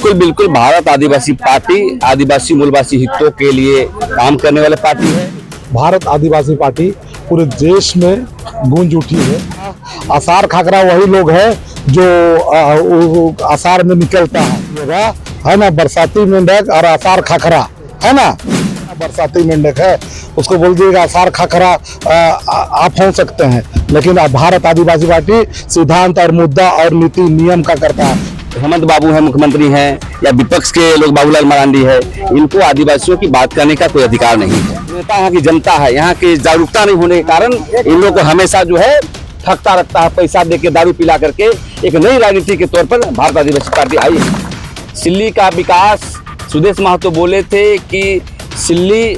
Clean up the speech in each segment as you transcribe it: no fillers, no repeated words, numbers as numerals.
बिल्कुल बिल्कुल भारत आदिवासी पार्टी आदिवासी मूलवासी हितों के लिए काम करने वाले पार्टी है। भारत आदिवासी पार्टी पूरे देश में गूंज उठी है। आसार खाकरा वही लोग हैं जो आसार में निकलता है ना, बरसाती मेंढक और आसार खाकरा है ना, बरसाती मेंढक है उसको बोल दिएगा आसार खाकरा आप हो सकते हैं, लेकिन भारत आदिवासी पार्टी सिद्धांत और मुद्दा और नीति नियम का करता है। हेमंत बाबू हैं, मुख्यमंत्री हैं, या विपक्ष के लोग बाबूलाल मरांडी है, इनको आदिवासियों की बात करने का कोई अधिकार नहीं है। नेता यहाँ की जनता है, यहाँ की जागरूकता नहीं होने के कारण इन लोगों को हमेशा जो है ठगता रखता है, पैसा देके दारू पिला करके। एक नई राजनीति के तौर पर भारत आदिवासी पार्टी आई है। सिल्ली का विकास सुदेश महतो बोले थे कि सिल्ली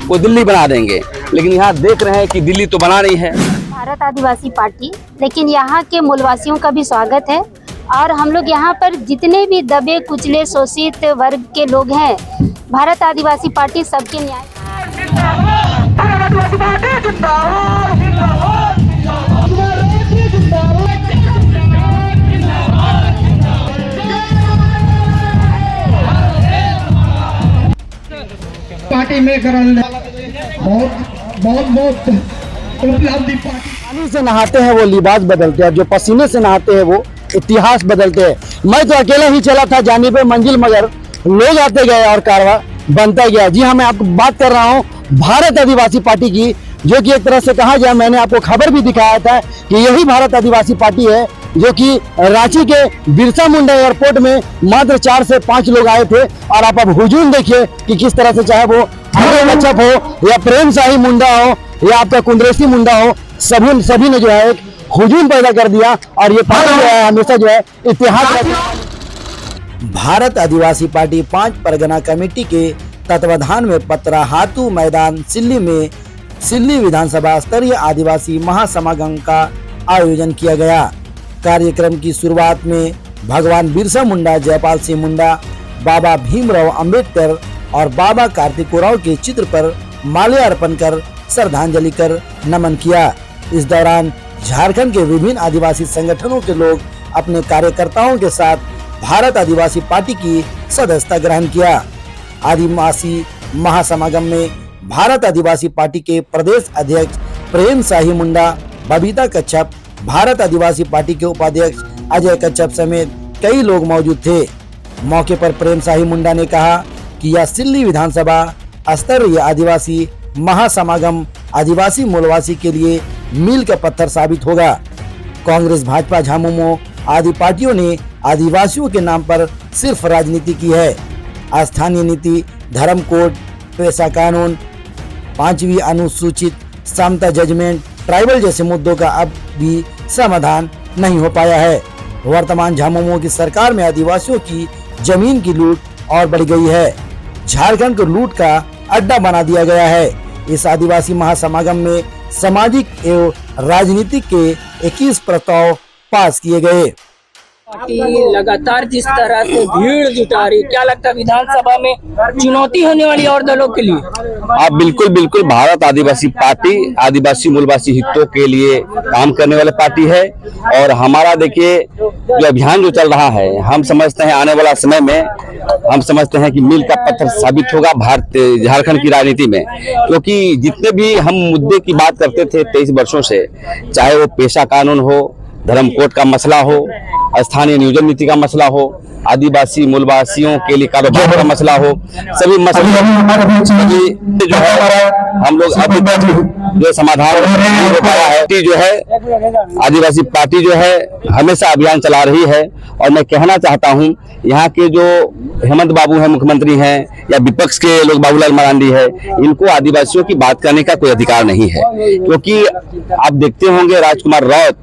को दिल्ली बना देंगे, लेकिन यहाँ देख रहे हैं कि दिल्ली तो बना नहीं है। भारत आदिवासी पार्टी, लेकिन यहाँ के मूलवासियों का भी स्वागत है और हम लोग यहाँ पर जितने भी दबे कुचले शोषित वर्ग के लोग हैं, भारत आदिवासी पार्टी सबके न्याय। पार्टी में बहुत उपलब्धि। पानी से नहाते हैं वो लिबास बदलते हैं, जो पसीने से नहाते हैं वो इतिहास बदलते हैं। मैं तो अकेला ही चला था जाने पे मंजिल, मगर लोग आते गए और कारवा बनता गया। जी हाँ, मैं आपको बात कर रहा हूँ भारत आदिवासी पार्टी की, जो कि एक तरह से कहा जाए, मैंने आपको खबर भी दिखाया था कि यही भारत आदिवासी पार्टी है जो कि रांची के बिरसा मुंडा एयरपोर्ट में मात्र 4 से 5 लोग आए थे। और आप अब हुजूम देखिए कि किस तरह से, चाहे वो कच्छप हो या प्रेम शाही मुंडा हो या आपका कुंद्रेसी मुंडा हो, सभी ने जो है एक हुजूम पैदा कर दिया। और ये पार्टी जो है हमेशा जो है इतिहास। भारत आदिवासी पार्टी 5 परगना कमेटी के तत्वाधान में पतराहातू मैदान सिल्ली में सिल्ली विधानसभा स्तरीय आदिवासी महासमागम का आयोजन किया गया। कार्यक्रम की शुरुआत में भगवान बिरसा मुंडा, जयपाल सिंह मुंडा, बाबा भीमराव अंबेडकर और बाबा कार्तिकोराव के चित्र पर माल्यार्पण कर श्रद्धांजलि कर नमन किया। इस दौरान झारखंड के विभिन्न आदिवासी संगठनों के लोग अपने कार्यकर्ताओं के साथ भारत आदिवासी पार्टी की सदस्यता ग्रहण किया। आदिवासी महासमागम में भारत आदिवासी पार्टी के प्रदेश अध्यक्ष प्रेम शाही मुंडा, बबीता कच्छप, भारत आदिवासी पार्टी के उपाध्यक्ष अजय कच्छप समेत कई लोग मौजूद थे। मौके पर प्रेम शाही मुंडा ने कहा कि यह सिल्ली विधानसभा स्तरीय आदिवासी महासमागम आदिवासी मूलवासी के लिए मील का पत्थर साबित होगा। कांग्रेस, भाजपा, झामुमो आदि पार्टियों ने आदिवासियों के नाम पर सिर्फ राजनीति की है। स्थानीय नीति, धर्म कोड, पेशा कानून, 5वीं अनुसूचित, समता जजमेंट, ट्राइबल जैसे मुद्दों का अब भी समाधान नहीं हो पाया है। वर्तमान झामुमो की सरकार में आदिवासियों की जमीन की लूट और बढ़ गई है। झारखंड को लूट का अड्डा बना दिया गया है। इस आदिवासी महासमागम में सामाजिक एवं राजनीतिक के 21 प्रस्ताव पास किए गए। लगातार जिस तरह से भीड़ जुटा रही, क्या लगता है विधानसभा में चुनौती होने वाली और दलों के लिए? आप बिल्कुल बिल्कुल भारत आदिवासी पार्टी आदिवासी मूलवासी हितों के लिए काम करने वाले पार्टी है। और हमारा देखिए जो अभियान जो चल रहा है, हम समझते हैं आने वाला समय में हम समझते हैं कि मील का पत्थर साबित होगा झारखंड की राजनीति में। क्योंकि जितने भी हम मुद्दे की बात करते थे 23 वर्षों से, चाहे वो पेशा कानून हो, धर्म कोड का मसला हो, स्थानीय नियोजन नीति का मसला हो, आदिवासी मूलवासियों के लिए कारोबार का मसला हो, सभी मसले जो है हम लोग अभी तक जो समाधान नहीं हो पाया है। जो है आदिवासी पार्टी जो है हमेशा अभियान चला रही है। और मैं कहना चाहता हूं, यहाँ के जो हेमंत बाबू हैं, मुख्यमंत्री हैं, या विपक्ष के लोग बाबूलाल मरांडी है, इनको आदिवासियों की बात करने का कोई अधिकार नहीं है। क्योंकि आप देखते होंगे राजकुमार राउत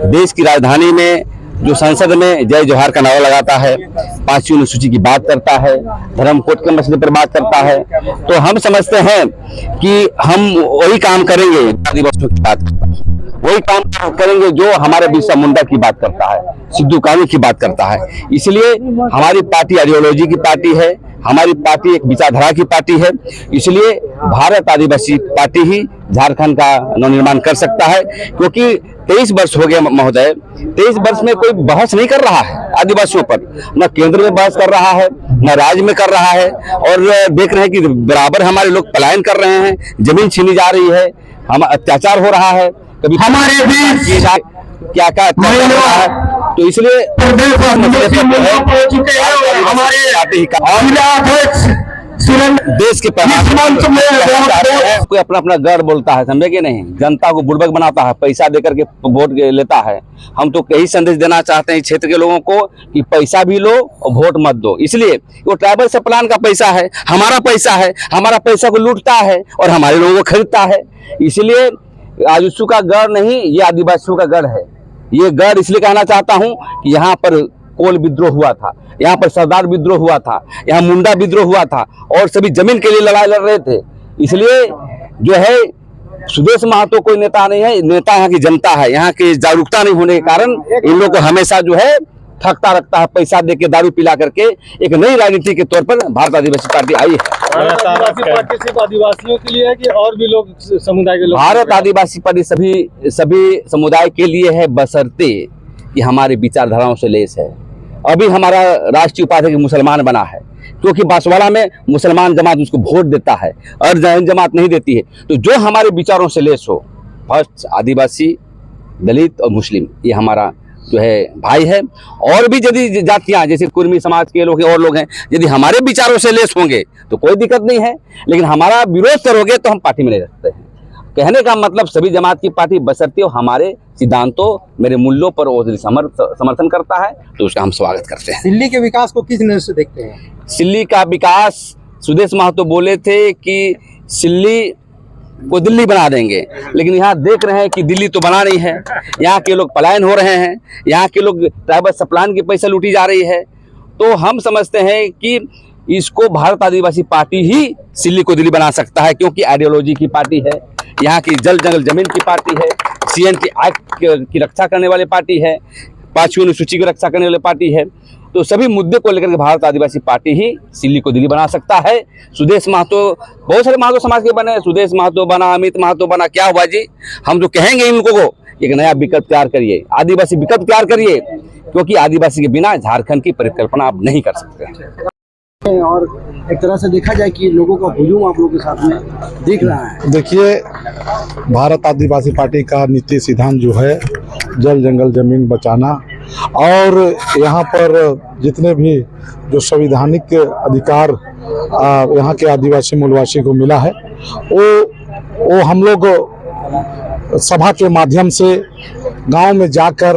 देश की राजधानी में जो संसद में जय जोहार का नारा लगाता है, 5वीं अनुसूची की बात करता है, धर्म कोड के मसले पर बात करता है, तो हम समझते हैं कि हम वही काम करेंगे आदिवासियों की बात करता है, वही काम करेंगे जो हमारे बिरसा मुंडा की बात करता है, सिद्धू कान्हू की बात करता है। इसलिए हमारी पार्टी आइडियोलॉजी की पार्टी है, हमारी पार्टी एक विचारधारा की पार्टी है। इसलिए भारत आदिवासी पार्टी ही झारखंड का नवनिर्माण कर सकता है। क्योंकि 23 वर्ष हो गया महोदय। 23 वर्ष में कोई बहस नहीं कर रहा है आदिवासियों पर, न केंद्र में बहस कर रहा है न राज्य में कर रहा है। और देख रहे हैं कि बराबर हमारे लोग पलायन कर रहे हैं, जमीन छीनी जा रही है, हम अत्याचार हो रहा है, कभी हमारे बीच क्या क्या अत्याचार हो रहा है। तो इसलिए देश के कोई अपना अपना गढ़ बोलता है, समझे कि नहीं, जनता को बुड़बक बनाता है, पैसा देकर के वोट लेता है। हम तो यही संदेश देना चाहते हैं क्षेत्र के लोगों को कि पैसा भी लो और वोट मत दो। इसलिए वो ट्राइबल सब प्लान का पैसा है, हमारा पैसा है, हमारा पैसा को लूटता है और हमारे लोगों को खरीदता है। इसलिए आदिवासियों का गढ़ नहीं, ये आदिवासियों का गढ़ है। ये गढ़ इसलिए कहना चाहता हूँ कि यहाँ पर कोल विद्रोह हुआ था, यहाँ पर सरदार विद्रोह हुआ था, यहाँ मुंडा विद्रोह हुआ था और सभी जमीन के लिए लड़ाई लड़ रहे थे। इसलिए जो है सुदेश महतो कोई नेता नहीं है, नेता यहाँ की जनता है। यहाँ की जागरूकता नहीं होने के कारण इन लोग को हमेशा जो है ठगता रखता है, पैसा दे के दारू पिला करके। एक नई राजनीति के तौर पर भारत आदिवासी पार्टी आई है। भारत आदिवासी पार्टी सिर्फ आदिवासियों के लिए है कि और भी लोग समुदाय के लोग? भारत आदिवासी पार्टी सभी समुदाय के लिए है, बशर्ते कि हमारे विचारधाराओं से लेस है। अभी हमारा राष्ट्रीय उपाध्यक्ष मुसलमान बना है, क्योंकि बांसवाड़ा में मुसलमान जमात उसको वोट देता है और जैन जमात नहीं देती है। तो जो हमारे विचारों से लेस हो, फर्स्ट आदिवासी, दलित और मुस्लिम, ये हमारा जो है भाई है। और भी यदि जातियां जैसे कुर्मी समाज के लोग और लोग हैं, यदि हमारे विचारों से लेस होंगे तो कोई दिक्कत नहीं है, लेकिन हमारा विरोध करोगे तो हम पार्टी में नहीं रखते हैं। कहने का मतलब सभी जमात की पार्टी बशर्ते हो हमारे सिद्धांतों, मेरे मूल्यों पर वो समर्थन करता है तो उसका हम स्वागत करते हैं। दिल्ली के विकास को किस नजर से देखते हैं? सिल्ली का विकास, सुदेश महतो बोले थे कि सिल्ली को दिल्ली बना देंगे, लेकिन यहाँ देख रहे हैं कि दिल्ली तो बना नहीं है। यहाँ के लोग पलायन हो रहे हैं, यहाँ के लोग ट्राइबल सप्लान के पैसे लूटी जा रही है। तो हम समझते हैं कि इसको भारत आदिवासी पार्टी ही सिल्ली को दिल्ली बना सकता है, क्योंकि आइडियोलॉजी की पार्टी है, यहाँ की जल जंगल जमीन की पार्टी है, CN की एक्ट की रक्षा करने वाली पार्टी है, 5वीं अनुसूची की रक्षा करने वाली पार्टी है। तो सभी मुद्दे को लेकर के भारत आदिवासी पार्टी ही सिल्ली को दिल्ली बना सकता है। सुदेश महतो, बहुत सारे महतो समाज के बने, सुदेश महतो बना, अमित महतो बना, क्या हुआ जी? हम तो कहेंगे इन लोगों को एक नया विकल्प तैयार करिए, आदिवासी विकल्प तैयार करिए, क्योंकि आदिवासी के बिना झारखंड की परिकल्पना आप नहीं कर सकते। और एक तरह से देखा जाए कि लोगों का हुजूम आप लोगों के साथ में दिख रहा है। देखिए, भारत आदिवासी पार्टी का नीति सिद्धांत जो है जल जंगल जमीन बचाना, और यहाँ पर जितने भी जो संवैधानिक अधिकार यहाँ के आदिवासी मूलवासी को मिला है, वो हम लोग सभा के माध्यम से गांव में जाकर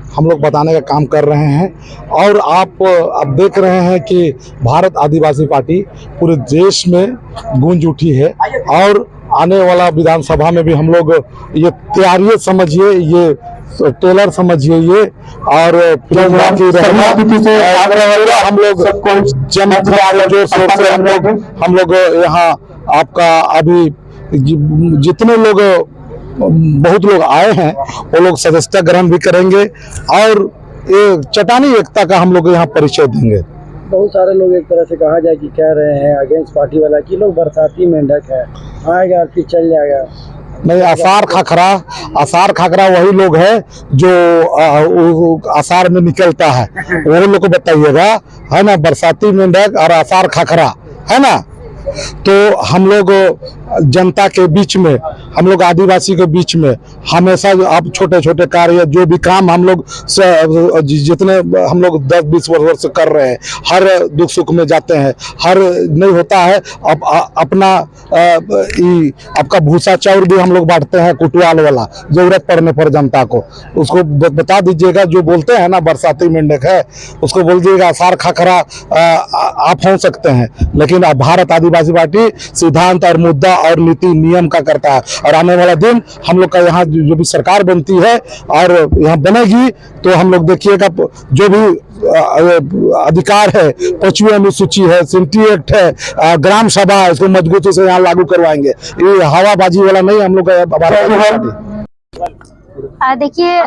हम लोग बताने का काम कर रहे हैं। और आप अब देख रहे हैं कि भारत आदिवासी पार्टी पूरे देश में गूंज उठी है, और आने वाला विधानसभा में भी हम लोग ये तैयारी समझिए, ये ट्रेलर समझिए, ये और हम लोग यहाँ आपका अभी जितने लोग बहुत लोग आए हैं वो लोग सदस्यता ग्रहण भी करेंगे, और ये चटानी एकता का हम लोग यहाँ परिचय देंगे। बहुत सारे लोग एक तरह से कहा जाए कि कह रहे हैं अगेंस्ट पार्टी वाला कि लोग बरसाती मेंढक है, आएगा फिर चल जाएगा। नहीं, आसार खाकरा वही लोग है जो आसार में निकलता है, वही लोग को बताइएगा, है ना। बरसाती मेंढक और आसार खाकरा, है ना। तो हम लोग जनता के बीच में, हम लोग आदिवासी के बीच में हमेशा अब छोटे छोटे कार्य जो भी काम हम लोग जितने हम लोग 10-20 वर्ष से कर रहे हैं, हर दुख सुख में जाते हैं, हर नहीं होता है अब अपना आपका भूसा चाउर भी हम लोग बांटते हैं, कुटवाल वाला, जरूरत पड़ने पर जनता को उसको बता दीजिएगा। जो बोलते हैं ना बरसाती मेंढक है, उसको बोल दीजिएगा आसार खाकरा आप हो सकते हैं, लेकिन अब भारत आदिवासी पार्टी सिद्धांत और मुद्दा और नीति नियम का करता है। और आने वाला दिन हम लोग का यहाँ जो भी सरकार बनती है और यहाँ बनेगी, तो हम लोग देखिएगा जो भी अधिकार है, 5वीं अनुसूची है, सिंटी एक्ट है, ग्राम सभा है, इसको मजबूती से यहाँ लागू करवाएंगे। ये हवाबाजी वाला नहीं हम लोग का। देखिए,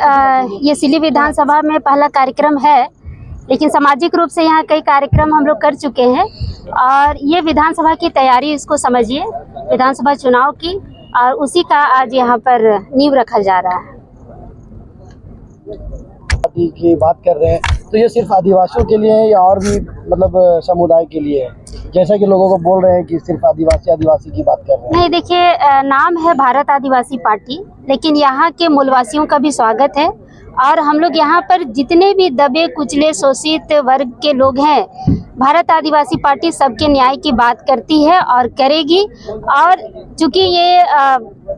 ये सिल्ली विधानसभा में पहला कार्यक्रम है, लेकिन सामाजिक रूप से यहाँ कई कार्यक्रम हम लोग कर चुके हैं, और ये विधानसभा की तैयारी इसको समझिए, विधानसभा चुनाव की, और उसी का आज यहाँ पर नींव रखा जा रहा है। पार्टी की बात कर रहे हैं, तो ये सिर्फ आदिवासियों के लिए है या और भी मतलब समुदाय के लिए है? जैसा कि लोगों को बोल रहे हैं कि सिर्फ आदिवासी की बात कर रहे हैं। नहीं, देखिए, नाम है भारत आदिवासी पार्टी, लेकिन यहाँ के मूलवासियों का भी स्वागत है। और हम लोग यहाँ पर जितने भी दबे कुचले शोषित वर्ग के लोग हैं, भारत आदिवासी पार्टी सबके न्याय की बात करती है और करेगी। और चूंकि ये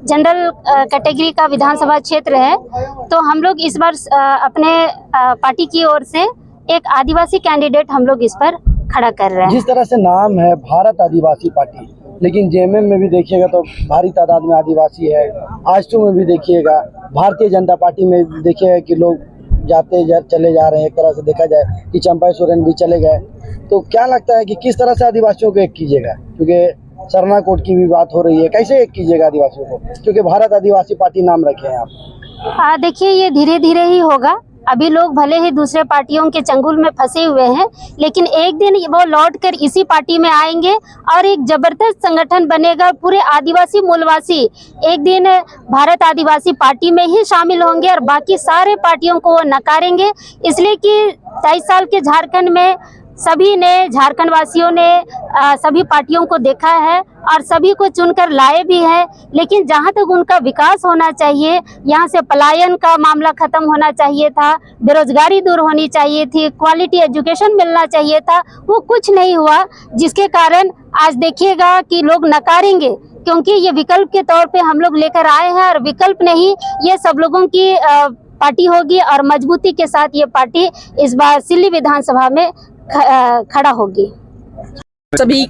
जनरल कैटेगरी का विधानसभा क्षेत्र है, तो हम लोग इस बार अपने पार्टी की ओर से एक आदिवासी कैंडिडेट हम लोग इस पर खड़ा कर रहे हैं। जिस तरह से नाम है भारत आदिवासी पार्टी, लेकिन जेएमएम में भी देखिएगा तो भारी तादाद में आदिवासी है। आजसू में भी देखिएगा, भारतीय जनता पार्टी में देखिएगा कि लोग चले जा रहे हैं। एक तरह से देखा जाए कि चंपाई सोरेन भी चले गए। तो क्या लगता है कि किस तरह से आदिवासियों को एक कीजिएगा? क्योंकि सरना कोट की भी बात हो रही है, कैसे एक कीजिएगा आदिवासियों को, क्योंकि भारत आदिवासी पार्टी नाम रखे हैं आप? देखिए, ये धीरे धीरे ही होगा। अभी लोग भले ही दूसरे पार्टियों के चंगुल में फंसे हुए हैं, लेकिन एक दिन वो लौटकर इसी पार्टी में आएंगे और एक जबरदस्त संगठन बनेगा। पूरे आदिवासी मूलवासी एक दिन भारत आदिवासी पार्टी में ही शामिल होंगे और बाकी सारे पार्टियों को वो नकारेंगे। इसलिए कि 23 साल के झारखंड में सभी ने, झारखंड वासियों ने सभी पार्टियों को देखा है और सभी को चुनकर लाए भी हैं। लेकिन जहां तक उनका विकास होना चाहिए, यहाँ से पलायन का मामला खत्म होना चाहिए था, बेरोजगारी दूर होनी चाहिए थी, क्वालिटी एजुकेशन मिलना चाहिए था, वो कुछ नहीं हुआ। जिसके कारण आज देखिएगा कि लोग नकारेंगे, क्योंकि ये विकल्प के तौर पे हम लोग लेकर आए हैं और विकल्प नहीं, ये सब लोगों की पार्टी होगी और मजबूती के साथ ये पार्टी इस बार सिल्ली विधानसभा में खड़ा होगी। सभी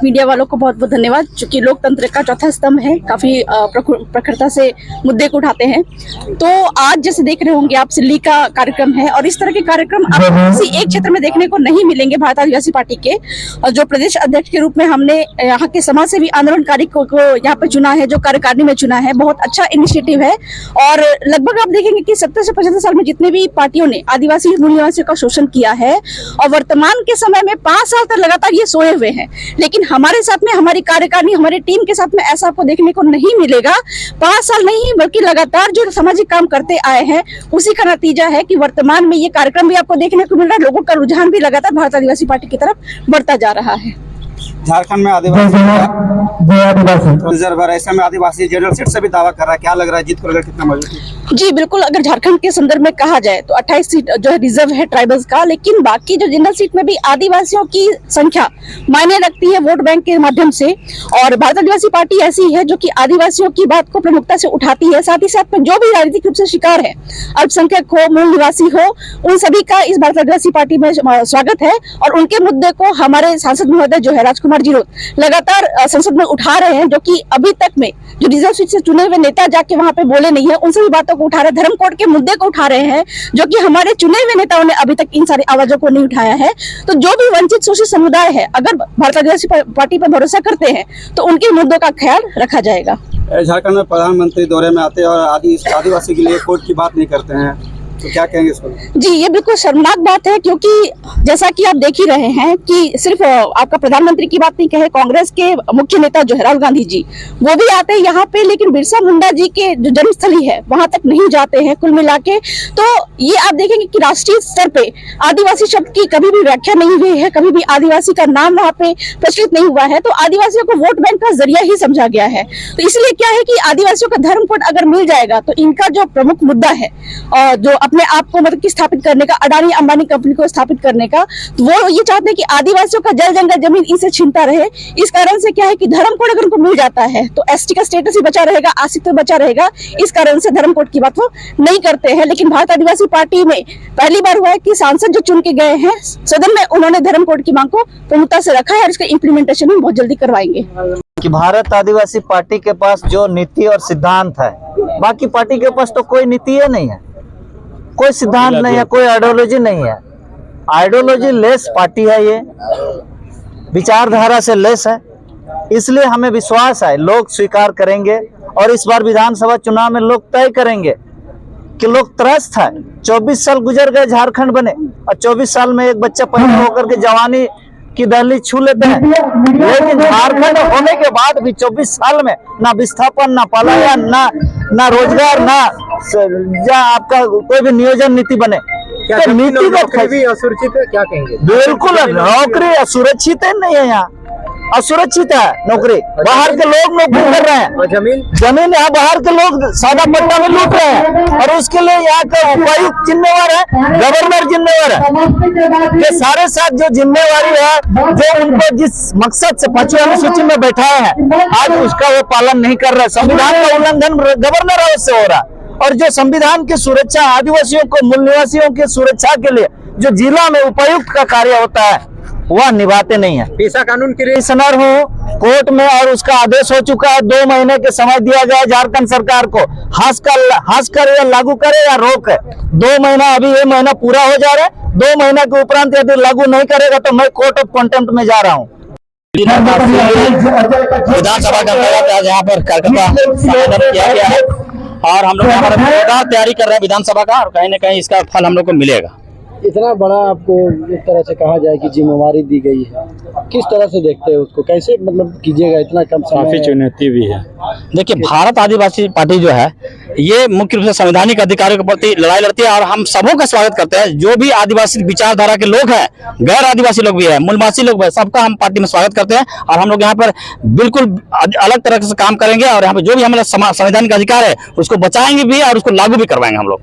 मीडिया वालों को बहुत बहुत धन्यवाद, क्योंकि लोकतंत्र का चौथा स्तंभ है, काफी प्रखरता से मुद्दे को उठाते हैं। तो आज जैसे देख रहे होंगे आप, सिल्ली का कार्यक्रम है और इस तरह के कार्यक्रम आप किसी एक क्षेत्र में देखने को नहीं मिलेंगे भारत आदिवासी पार्टी के। और जो प्रदेश अध्यक्ष के रूप में हमने यहाँ के समाज सेवी आंदोलनकारी को यहाँ पे चुना है, जो कार्यकारिणी में चुना है, बहुत अच्छा इनिशिएटिव है। और लगभग आप देखेंगे कि 70 से 75 साल में जितने भी पार्टियों ने आदिवासी मूल निवासियों का शोषण किया है और वर्तमान के समय में 5 साल तक लगातार ये सोए हुए हैं, लेकिन हमारे साथ में, हमारी कार्यकारिणी, हमारी टीम के साथ में ऐसा आपको देखने को नहीं मिलेगा। 5 साल नहीं बल्कि लगातार जो सामाजिक काम करते आए हैं, उसी का नतीजा है कि वर्तमान में ये कार्यक्रम भी आपको देखने को मिल रहा है। लोगों का रुझान भी लगातार भारत आदिवासी पार्टी की तरफ बढ़ता जा रहा है। झारखंड में आदिवासी रिजर्व है, ऐसे में आदिवासी जनरल सीट से भी दावा कर रहा है। क्या लग रहा है, जीत को लेकर कितना मजबूत है? जी बिल्कुल, अगर झारखंड के संदर्भ में कहा जाए तो 28 सीट जो है रिजर्व है ट्राइबल्स का, लेकिन बाकी जो जनरल सीट में भी आदिवासियों की संख्या मायने रखती है वोट बैंक के माध्यम से। और भारत आदिवासी पार्टी ऐसी है जो कि आदिवासियों की बात को प्रमुखता से उठाती है। साथ ही साथ में जो भी राजनीतिक रूप से शिकार है, अल्पसंख्यक हो, मूल निवासी हो, उन सभी का इस भारत आदिवासी पार्टी में स्वागत है। और उनके मुद्दे को हमारे सांसद महोदय जो है राजकुमार जी लगातार संसद में उठा रहे हैं, जो कि अभी तक में जो रिजर्व सीट से चुने हुए नेता जाके वहां पे बोले नहीं है, उन सभी बातों को उठा रहे हैं। धर्म कोड के मुद्दे को उठा रहे हैं, जो कि हमारे चुने हुए नेताओं ने अभी तक इन सारी आवाजों को नहीं उठाया है। तो जो भी वंचित शोषित समुदाय है, अगर भारत आदिवासी पार्टी पर भरोसा करते हैं तो उनके मुद्दों का ख्याल रखा जाएगा। झारखंड में प्रधानमंत्री दौरे में आते हैं और आदिवासी के लिए कोर्ट की बात नहीं करते हैं, तो क्या कहेंगे इस पर? जी, ये बिल्कुल शर्मनाक बात है, क्योंकि जैसा कि आप देख ही रहे हैं कि सिर्फ आपका प्रधानमंत्री की बात नहीं कहे, कांग्रेस के मुख्य नेता जो है राहुल गांधी जी, वो भी आते हैं यहाँ पे, लेकिन बिरसा मुंडा जी के जो जन्मस्थली है वहां तक नहीं जाते हैं कुल मिला के। तो ये आप देखेंगे कि राष्ट्रीय स्तर पे आदिवासी शब्द की कभी भी व्याख्या नहीं हुई है, कभी भी आदिवासी का नाम वहाँ पे प्रचलित नहीं हुआ है। तो आदिवासियों को वोट बैंक का जरिया ही समझा गया है। तो इसलिए क्या है कि आदिवासियों का धर्म कोड अगर मिल जाएगा तो इनका जो प्रमुख मुद्दा है, जो अपने आप को मतलब कि स्थापित करने का, अडानी अंबानी कंपनी को स्थापित करने का, तो वो ये चाहते हैं कि आदिवासियों का जल जंगल जमीन इनसे छीनता रहे। इस कारण से क्या है कि धर्म कोड अगर उनको मिल जाता है तो एसटी का स्टेटस ही बचा रहेगा, अस्तित्व बचा रहेगा। इस कारण से धर्म कोड की बात वो नहीं करते हैं। लेकिन भारत आदिवासी पार्टी में पहली बार हुआ है कि सांसद जो चुन के गए हैं सदन में, उन्होंने धर्म कोड की मांग को प्रमुखता से रखा है और इसका इम्प्लीमेंटेशन भी बहुत जल्दी करवाएंगे। कि भारत आदिवासी पार्टी के पास जो नीति और सिद्धांत है, बाकी पार्टी के पास तो कोई नीति नहीं है, कोई सिद्धांत नहीं है, कोई आइडियोलॉजी नहीं है। आइडियोलॉजी लेस पार्टी है, ये विचारधारा से लेस है। इसलिए हमें विश्वास है लोग स्वीकार करेंगे और इस बार विधानसभा चुनाव में लोग तय करेंगे कि लोग त्रस्त है। 24 साल गुजर गए झारखंड बने और 24 साल में एक बच्चा पैदा होकर के जवानी की दहली छू लेते हैं, लेकिन झारखंड होने के बाद भी 24 साल में ना विस्थापन, ना पलायन, ना रोजगार, ना आपका कोई भी नियोजन नीति बने। तो नीतिगत भी असुरक्षित है, क्या कहेंगे? बिल्कुल नौकरी असुरक्षित है नहीं है, यहाँ असुरक्षित है नौकरी। बाहर के लोग नौकरी कर रहे हैं और जमीन यहाँ बाहर के लोग सादा पट्टा में लूट रहे हैं, और उसके लिए यहाँ का उपायुक्त जिम्मेवार है, गवर्नर जिम्मेवार है। ये सारे साथ जो जिम्मेवारी है, जो उनको जिस मकसद से 5वीं अनुसूची में बैठाए हैं, आज उसका वो पालन नहीं कर रहे। संविधान का उल्लंघन गवर्नर हाउस से हो रहा है, और जो संविधान की सुरक्षा आदिवासियों को, मूल निवासियों की सुरक्षा के लिए जो जिला में उपायुक्त का कार्य होता है वह निभाते नहीं है। पेशा कानून के कमिश्नर हूँ कोर्ट में, और उसका आदेश हो चुका है, 2 महीने के समय दिया गया है झारखंड सरकार को। हंस कर या लागू करे या रोक है। 2 महीना, अभी ये महीना पूरा हो जा रहा है। 2 महीना के उपरांत यदि लागू नहीं करेगा तो मैं कोर्ट ऑफ कंटेम्प्ट में जा रहा हूँ। विधानसभा का यहाँ पर कार्यक्रम किया गया है और हम लोग यहाँ पर जोरदार तैयारी कर रहे हैं विधानसभा का, और कहीं न कहीं इसका फल हम लोग को मिलेगा। इतना बड़ा आपको एक तरह से कहा जाए कि जिम्मेवारी दी गई है, किस तरह से देखते हैं उसको, कैसे मतलब कीजिएगा, इतना कम समय? काफी चुनौती भी है। देखिए, भारत आदिवासी पार्टी जो है ये मुख्य रूप से संवैधानिक अधिकारों के प्रति लड़ाई लड़ती है, और हम सबों का स्वागत करते हैं। जो भी आदिवासी विचारधारा के लोग हैं, गैर आदिवासी लोग भी है, मूलवासी लोग भी है, सबका हम पार्टी में स्वागत करते हैं। और हम लोग यहाँ पर बिल्कुल अलग तरह से काम करेंगे, और यहाँ पर जो भी हमारा संवैधानिक अधिकार है उसको बचाएंगे भी और उसको लागू भी करवाएंगे हम लोग।